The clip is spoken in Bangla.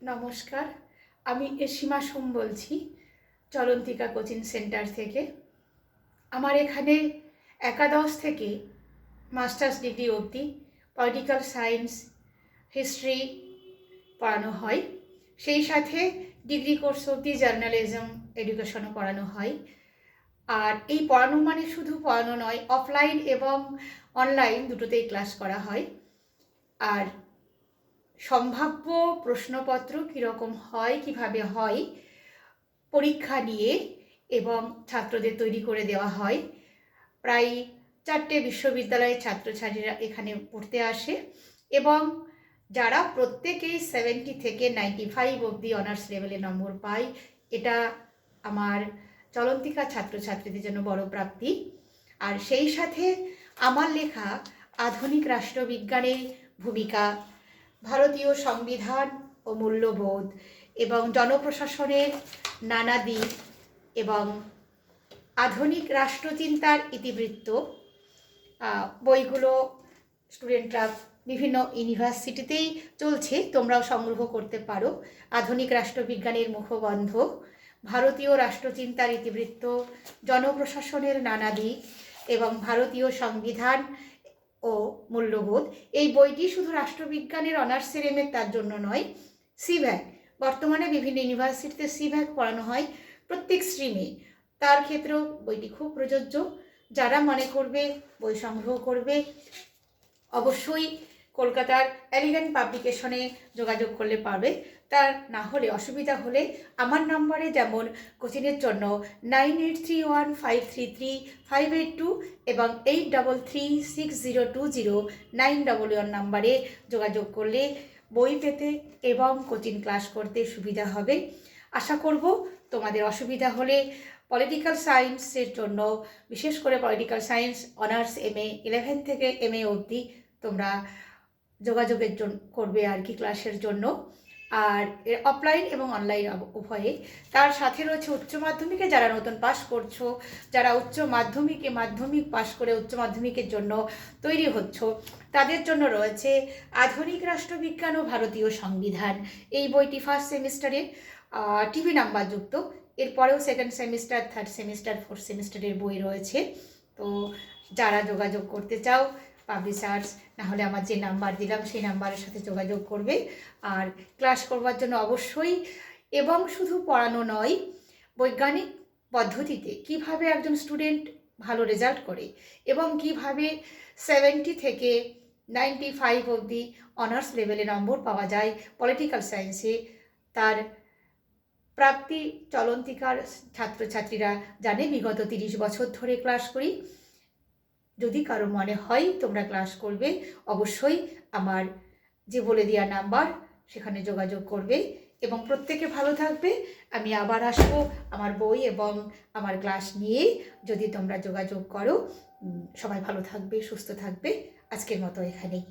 নমস্কার, আমি সীমা সোম বলছি চলন্তিকা কোচিং সেন্টার থেকে। আমার এখানে একাদশ থেকে মাস্টার্স ডিগ্রি অবধি পলিটিক্যাল সায়েন্স, হিস্ট্রি পড়ানো হয়। সেই সাথে ডিগ্রি কোর্স অবধি জার্নালিজম, এডুকেশনও পড়ানো হয়। আর এই পড়ানো মানে শুধু পড়ানো নয়, অফলাইন এবং অনলাইন দুটোতেই ক্লাস করা হয়। আর সম্ভাব্য প্রশ্নপত্র কীরকম হয়, কিভাবে হয়, পরীক্ষা নিয়ে এবং ছাত্রদের তৈরি করে দেওয়া হয়। প্রায় 4টে বিশ্ববিদ্যালয়ের ছাত্রছাত্রীরা এখানে পড়তে আসে এবং যারা প্রত্যেকেই 70 থেকে 95 অবধি অনার্স লেভেলে নম্বর পায়, এটা আমার চলন্তিকা ছাত্রছাত্রীদের জন্য বড় প্রাপ্তি। আর সেই সাথে আমার লেখা আধুনিক রাষ্ট্রবিজ্ঞানের ভূমিকা, ভারতীয় সংবিধান ও মূল্যবোধ এবং জনপ্রশাসনের নানা দিক এবং আধুনিক রাষ্ট্রচিন্তার ইতিবৃত্ত বইগুলো স্টুডেন্টরা বিভিন্ন ইউনিভার্সিটিতেই চলছে, তোমরাও সংগ্রহ করতে পারো। আধুনিক রাষ্ট্রবিজ্ঞানের মুখবন্ধ, ভারতীয় রাষ্ট্রচিন্তার ইতিবৃত্ত, জনপ্রশাসনের নানা দিক এবং ভারতীয় সংবিধান ও মূল্যবোধ। এই বইটি শুধু রাষ্ট্রবিজ্ঞানের অনার্সের এমএ তার জন্য নয়, সিভ্যাক, বর্তমানে বিভিন্ন ইউনিভার্সিটিতে সিভ্যাক পড়ানো হয় প্রত্যেক স্ট্রিমে, তার ক্ষেত্রেও বইটি খুব প্রযোজ্য। যারা মনে করবে বই সংগ্রহ করবে, অবশ্যই কলকাতার এলিগেন্ট পাবলিকেশনে যোগাযোগ করলে পারবে। তার না হলে, অসুবিধা হলে আমার নম্বরে, যেমন কোচিংয়ের জন্য 9831533582 এবং 8336020911 নম্বরে যোগাযোগ করলে বই পেতে এবং কোচিং ক্লাস করতে সুবিধা হবে। আশা করব তোমাদের অসুবিধা হলে পলিটিক্যাল সায়েন্সের জন্য, বিশেষ করে পলিটিক্যাল সায়েন্স অনার্স এমএ 11 থেকে এমএ অবধি তোমরা যোগাযোগের জন্য করবে আর কি, ক্লাসের জন্য। আর অফলাইন এবং অনলাইন উভয়ে। তার সাথে রয়েছে উচ্চ মাধ্যমিকে যারা নতুন পাশ করছো, যারা মাধ্যমিক পাশ করে উচ্চ মাধ্যমিকের জন্য তৈরি হচ্ছ, তাদের জন্য রয়েছে আধুনিক রাষ্ট্রবিজ্ঞান ও ভারতীয় সংবিধান। এই বইটি ফার্স্ট সেমিস্টারের টিভি নাম্বার যুক্ত, এরপরেও second semester, third semester, fourth সেমিস্টারের বই রয়েছে। তো যারা যোগাযোগ করতে চাও, পাবলিশার্স, নাহলে আমার যে নাম্বার দিলাম সেই নাম্বারের সাথে যোগাযোগ করবে। আর ক্লাস করবার জন্য অবশ্যই, এবং শুধু পড়ানো নয়, বৈজ্ঞানিক পদ্ধতিতে কিভাবে একজন স্টুডেন্ট ভালো রেজাল্ট করে এবং কিভাবে 70 থেকে 95 অবধি অনার্স লেভেলে নম্বর পাওয়া যায় পলিটিক্যাল সায়েন্সে, তার প্রাপ্তি চলন্তিকার ছাত্রছাত্রীরা জানে। বিগত 30 বছর ধরে ক্লাস করি। যদি কারো মনে হয় তোমরা ক্লাস করবে, অবশ্যই আমার যে বলে দেওয়া নাম্বার সেখানে যোগাযোগ করবে এবং প্রত্যেকে ভালো থাকবে। আমি আবার আসবো আমার বই এবং আমার ক্লাস নিয়ে, যদি তোমরা যোগাযোগ করো। সবাই ভালো থাকবে, সুস্থ থাকবে। আজকের মতো এখানেই।